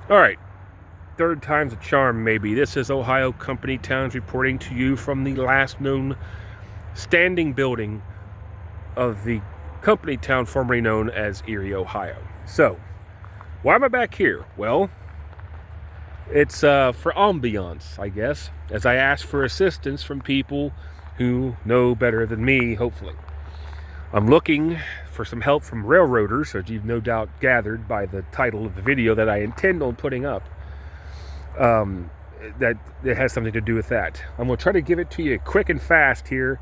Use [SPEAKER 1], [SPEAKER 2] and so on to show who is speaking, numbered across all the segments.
[SPEAKER 1] All right, third time's a charm, maybe. This is Ohio Company Towns reporting to you from the last known standing building of the company town formerly known as Erie, Ohio. So, why am I back here? Well, it's for ambiance, I guess, as I ask for assistance from people who know better than me, hopefully. I'm looking for some help from railroaders, as you've no doubt gathered by the title of the video that I intend on putting up. That it has something to do with that. I'm going to try to give it to you quick and fast here,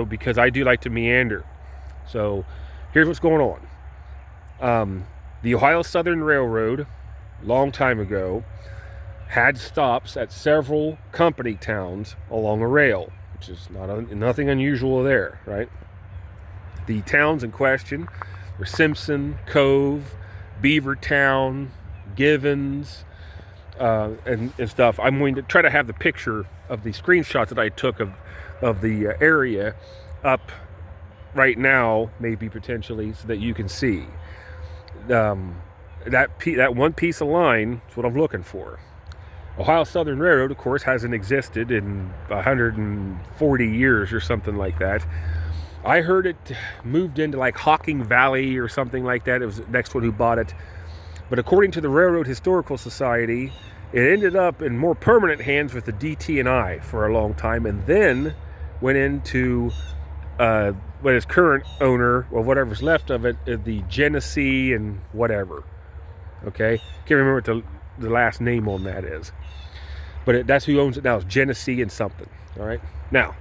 [SPEAKER 1] because I do like to meander. So here's what's going on. The Ohio Southern Railroad, long time ago, had stops at several company towns along a rail, which is nothing unusual there, right? The towns in question were Simpson, Cove, Beavertown, Givens, and stuff. I'm going to try to have the picture of the screenshots that I took of the area up right now, maybe potentially, so that you can see. That one piece of line is what I'm looking for. Ohio Southern Railroad, of course, hasn't existed in 140 years or something like that. I heard it moved into like Hocking Valley or something like that. It was the next one who bought it. But according to the Railroad Historical Society, it ended up in more permanent hands with the DT&I for a long time, and then went into what its current owner, or whatever's left of it, the Gennessey and whatever. Okay? Can't remember what the last name on that is. But that's who owns it now. It's Gennessey and something. All right? Now,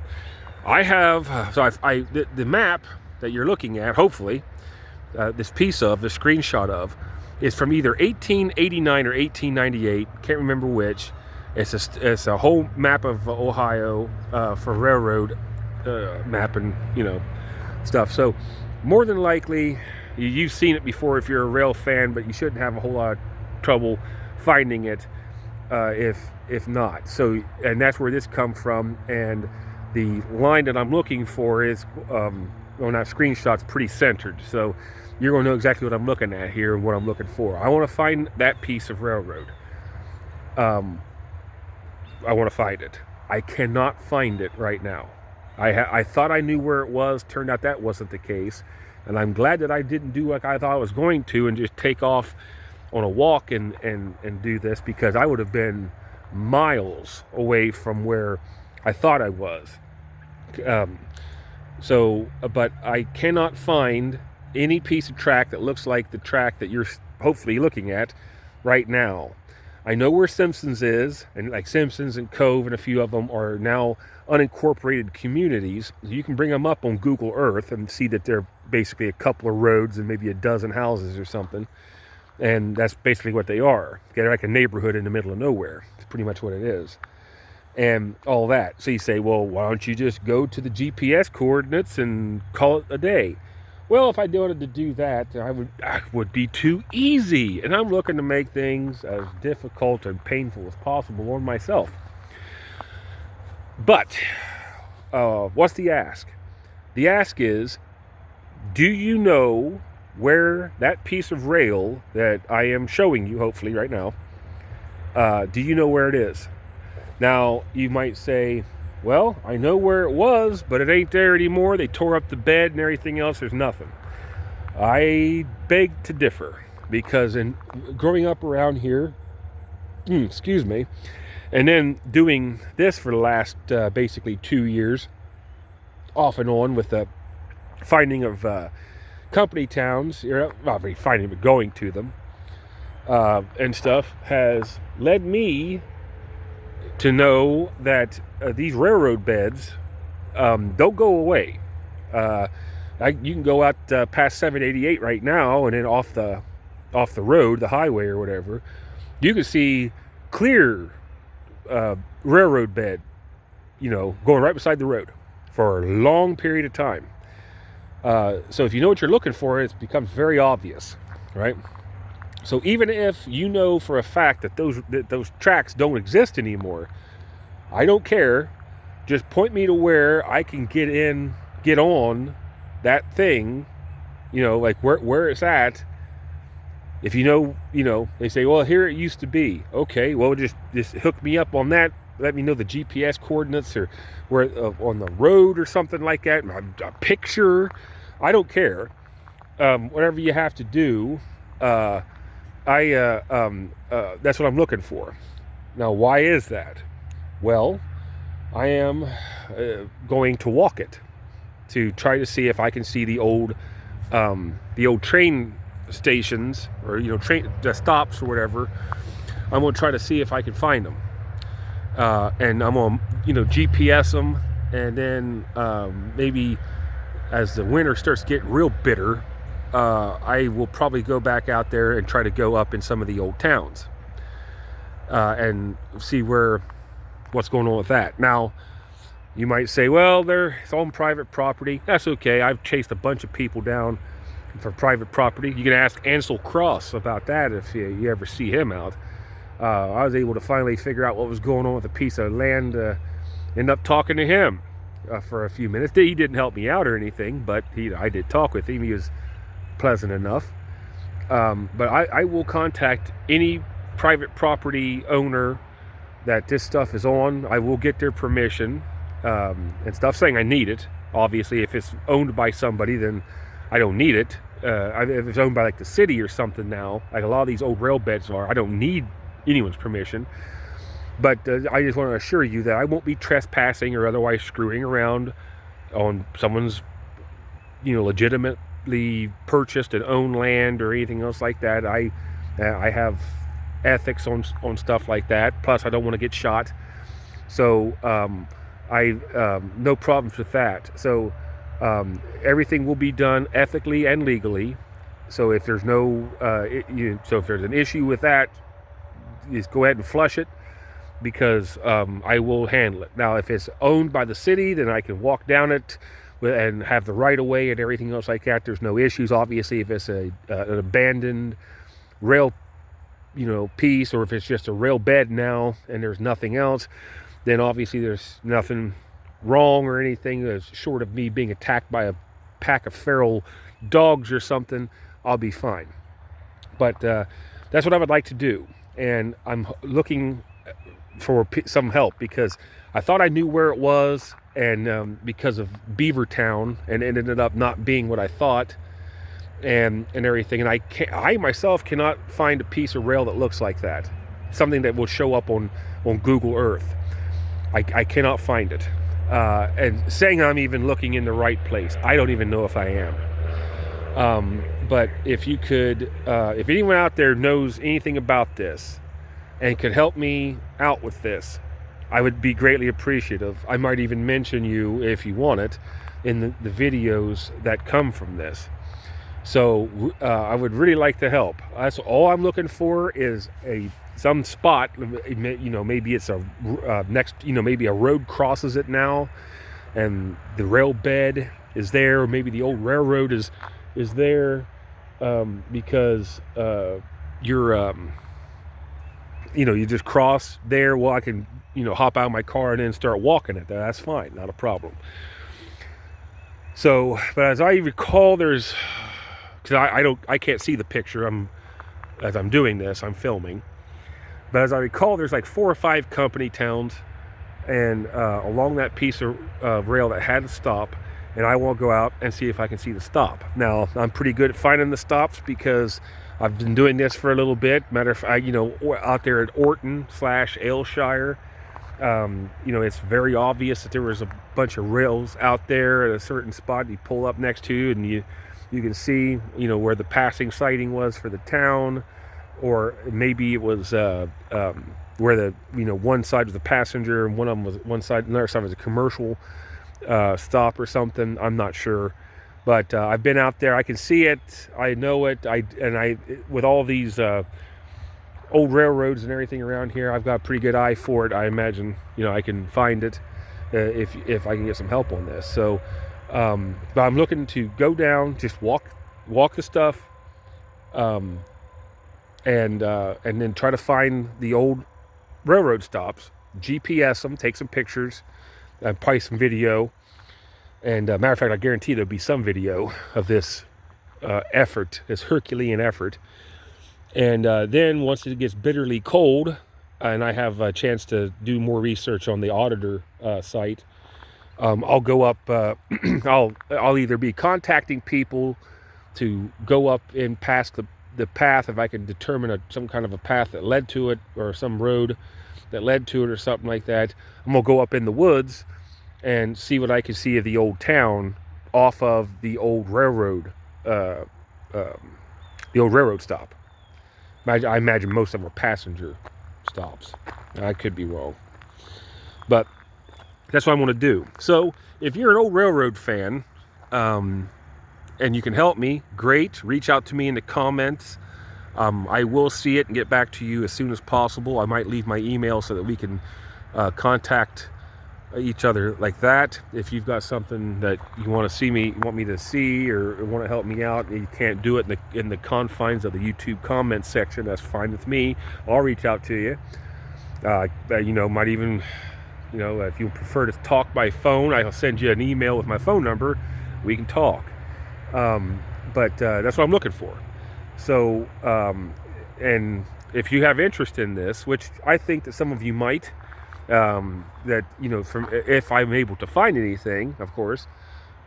[SPEAKER 1] I have, the map that you're looking at, hopefully, this screenshot of, is from either 1889 or 1898. Can't remember which. It's a whole map of Ohio for railroad mapping, stuff. So more than likely, you've seen it before if you're a rail fan, but you shouldn't have a whole lot of trouble finding it if not. So, and that's where this comes from. And the line that I'm looking for is, on that screenshot's pretty centered. So you're going to know exactly what I'm looking at here and what I'm looking for. I want to find that piece of railroad. I want to find it. I cannot find it right now. I thought I knew where it was. Turned out that wasn't the case. And I'm glad that I didn't do like I thought I was going to and just take off on a walk and do this, because I would have been miles away from where I thought I was. But I cannot find any piece of track that looks like the track that you're hopefully looking at right now. I know where Simpsons is, and like Simpsons and Cove and a few of them are now unincorporated communities. You can bring them up on Google Earth and see that they're basically a couple of roads and maybe a dozen houses or something. And that's basically what they are. They're like a neighborhood in the middle of nowhere. It's pretty much what it is. And all that. So you say, well, why don't you just go to the GPS coordinates and call it a day? Well, if I wanted to do that, I would be too easy. And I'm looking to make things as difficult and painful as possible on myself. But what's the ask? The ask is, do you know where that piece of rail that I am showing you, hopefully right now, do you know where it is? Now, you might say, well, I know where it was, but it ain't there anymore. They tore up the bed and everything else. There's nothing. I beg to differ, because in growing up around here, excuse me, and then doing this for the last basically 2 years, off and on with the finding of company towns, not really finding, but going to them and stuff, has led me to know that these railroad beds don't go away. You can go out past 788 right now, and then off the road, the highway or whatever, you can see clear railroad bed, going right beside the road for a long period of time. So if you know what you're looking for, it becomes very obvious, right? So even if you know for a fact that those tracks don't exist anymore, I don't care. Just point me to where I can get on that thing, like where it's at, If they say, well, here it used to be. Okay, well, just hook me up on that. Let me know the GPS coordinates or where on the road or something like that. A picture. I don't care. Whatever you have to do. That's what I'm looking for. Now, why is that? Well, I am going to walk it to try to see if I can see the old train stations or train stops or whatever. I'm going to try to see if I can find them, and I'm going to GPS them, and then maybe as the winter starts getting real bitter, I will probably go back out there and try to go up in some of the old towns and see what's going on with that. Now, you might say, well, it's on private property. That's okay. I've chased a bunch of people down for private property. You can ask Ansel Cross about that if you ever see him out. I was able to finally figure out what was going on with a piece of land. End up talking to him for a few minutes. He didn't help me out or anything, but I did talk with him. He was pleasant enough. But I will contact any private property owner that this stuff is on. I will get their permission and stuff, saying I need it. Obviously, if it's owned by somebody, then I don't need it. If it's owned by like the city or something now, like a lot of these old rail beds are, I don't need anyone's permission. But I just want to assure you that I won't be trespassing or otherwise screwing around on someone's, legitimately purchased and owned land or anything else like that. I have ethics on stuff like that. Plus, I don't want to get shot. So no problems with that. So everything will be done ethically and legally. So if there's if there's an issue with that, just go ahead and flush it, because I will handle it. Now, if it's owned by the city, then I can walk down it and have the right of way and everything else like that. There's no issues. Obviously, if it's an abandoned rail, piece, or if it's just a rail bed now and there's nothing else, then obviously there's nothing wrong or anything, short of me being attacked by a pack of feral dogs or something. I'll be fine. But that's what I would like to do, and I'm looking for some help, because I thought I knew where it was, and because of Beavertown, and it ended up not being what I thought, and everything. And I myself cannot find a piece of rail that looks like that, something that will show up on Google Earth. I cannot find it, and saying I'm even looking in the right place, I don't even know if I am. But if you could, if anyone out there knows anything about this and could help me out with this, I would be greatly appreciative. I might even mention you, if you want it, in the videos that come from this. So I would really like to help. That's all I'm looking for, is some spot. Maybe it's maybe a road crosses it now, and the rail bed is there, or maybe the old railroad is there, because you just cross there. Well, I can hop out of my car and then start walking it. That's fine, not a problem. So, but as I recall, because I can't see the picture. As I'm doing this, I'm filming. But as I recall, there's like 4 or 5 company towns, and along that piece of rail that had a stop, and I will go out and see if I can see the stop. Now, I'm pretty good at finding the stops, because I've been doing this for a little bit. Matter of fact, out there at Orton / Aylshire, it's very obvious that there was a bunch of rails out there at a certain spot you pull up next to, and you can see, where the passing sighting was for the town, or maybe it was where the one side was the passenger and one side, another side was a commercial stop or something. I'm not sure, but I've been out there. I can see it. I know it. With all these old railroads and everything around here, I've got a pretty good eye for it. I imagine I can find it if I can get some help on this. So. But I'm looking to go down, just walk the stuff, and then try to find the old railroad stops, GPS them, take some pictures, probably some video. And matter of fact, I guarantee there'll be some video of this effort, this Herculean effort. And then once it gets bitterly cold, and I have a chance to do more research on the auditor site, I'll go up. I'll either be contacting people to go up and past the path, if I can determine some kind of a path that led to it, or some road that led to it, or something like that. I'm gonna go up in the woods and see what I can see of the old town off of the old railroad, the old railroad stop. I imagine most of them are passenger stops. I could be wrong, but that's what I want to do. So if you're an old railroad fan, and you can help me, great. Reach out to me in the comments. I will see it and get back to you as soon as possible. I might leave my email so that we can contact each other like that. If you've got something that you want me to see, or want to help me out, and you can't do it in the confines of the YouTube comment section, that's fine with me. I'll reach out to you. Might even, if you prefer to talk by phone, I'll send you an email with my phone number. We can talk. But that's what I'm looking for. So, and if you have interest in this, which I think that some of you might, from if I'm able to find anything, of course,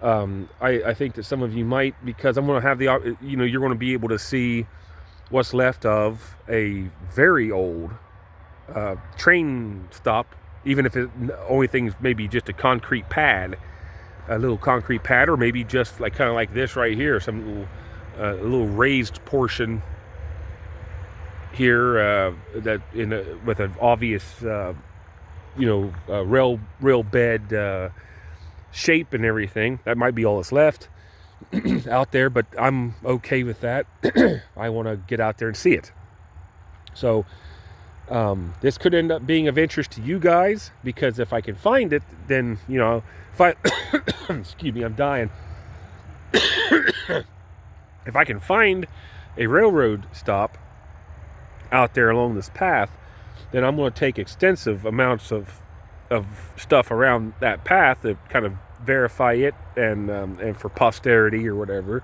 [SPEAKER 1] I think that some of you might, because I'm going to have you're going to be able to see what's left of a very old train stop, even if the only thing is maybe just a concrete pad. A little concrete pad, or maybe just kind of like this right here, some little raised portion here that with an obvious rail bed shape and everything. That might be all that's left out there, but I'm okay with that. I want to get out there and see it. So this could end up being of interest to you guys, because if I can find it, then if I excuse me, I'm dying. If I can find a railroad stop out there along this path, then I'm going to take extensive amounts of stuff around that path to kind of verify it, and for posterity or whatever.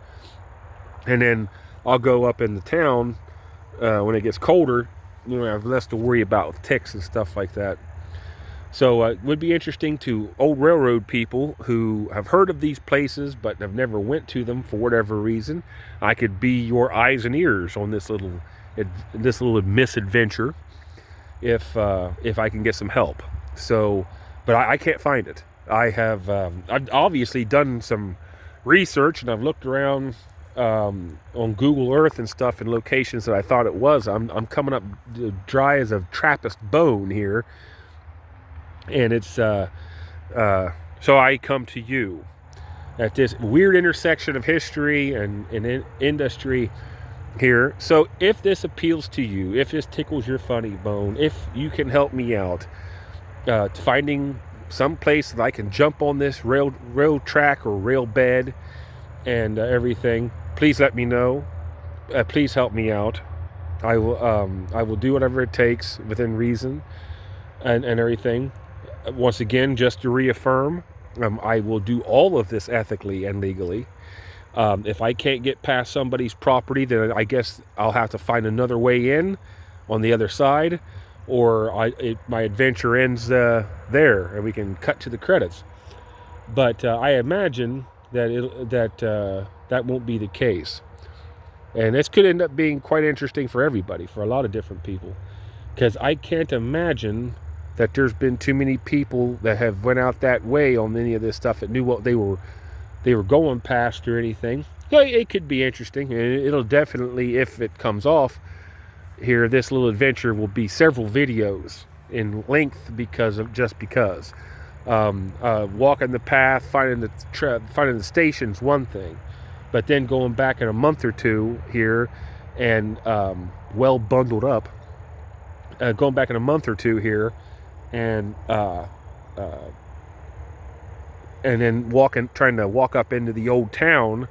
[SPEAKER 1] And then I'll go up in the town when it gets colder. I have less to worry about with ticks and stuff like that. So it would be interesting to old railroad people who have heard of these places but have never went to them for whatever reason. I could be your eyes and ears on this little misadventure if I can get some help. So, but I can't find it. I've obviously done some research, and I've looked around on Google Earth and stuff in locations that I thought it was. I'm coming up dry as a Trappist bone here. And it's so I come to you at this weird intersection of history and industry here. So if this appeals to you, if this tickles your funny bone, if you can help me out finding some place that I can jump on this rail track or rail bed and everything, please let me know. Please help me out. I will do whatever it takes within reason and everything. Once again, just to reaffirm, I will do all of this ethically and legally. If I can't get past somebody's property, then I guess I'll have to find another way in on the other side, or my adventure ends there, and we can cut to the credits. But I imagine that that won't be the case, and this could end up being quite interesting for everybody, for a lot of different people, because I can't imagine that there's been too many people that have went out that way on any of this stuff that knew what they were going past or anything. So it could be interesting, and it'll definitely, if it comes off here, this little adventure will be several videos in length because walking the path, finding the station's one thing, but then going back in a month or two here and well bundled up, going back in a month or two here, and then trying to walk up into the old town,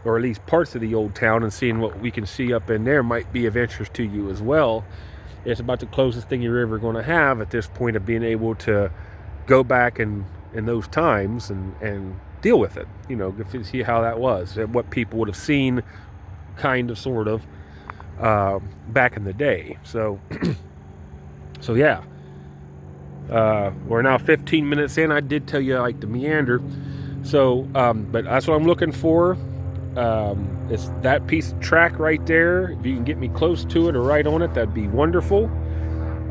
[SPEAKER 1] or at least parts of the old town, and seeing what we can see up in there might be of interest to you as well. It's about the closest thing you're ever going to have at this point of being able to go back in those times and deal with it. See how that was, what people would have seen, kind of, sort of, back in the day. So, so yeah. We're now 15 minutes in. I did tell you I like to meander. So, but that's what I'm looking for. It's that piece of track right there. If you can get me close to it or right on it, that'd be wonderful.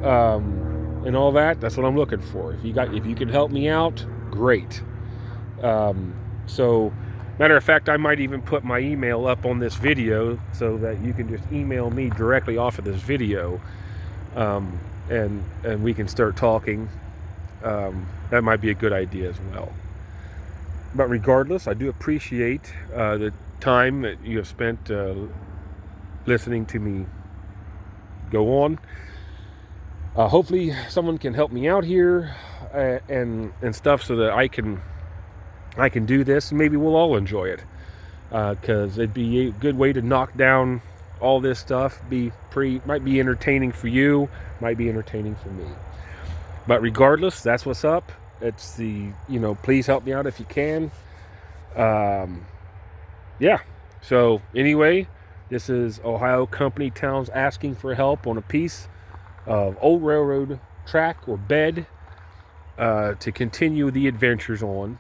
[SPEAKER 1] And all that. That's what I'm looking for. If you can help me out, great. So, matter of fact, I might even put my email up on this video so that you can just email me directly off of this video, and we can start talking. That might be a good idea as well. But regardless, I do appreciate the time that you have spent listening to me go on. Hopefully someone can help me out here and stuff so that I can do this, and maybe we'll all enjoy it, because it'd be a good way to knock down all this stuff. Might be entertaining for you, might be entertaining for me. But regardless, that's what's up. It's please help me out if you can. Yeah. So anyway, this is Ohio Company Towns asking for help on a piece of old railroad track or bed to continue the adventures on.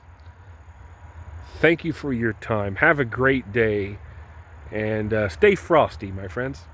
[SPEAKER 1] Thank you for your time. Have a great day, and stay frosty, my friends.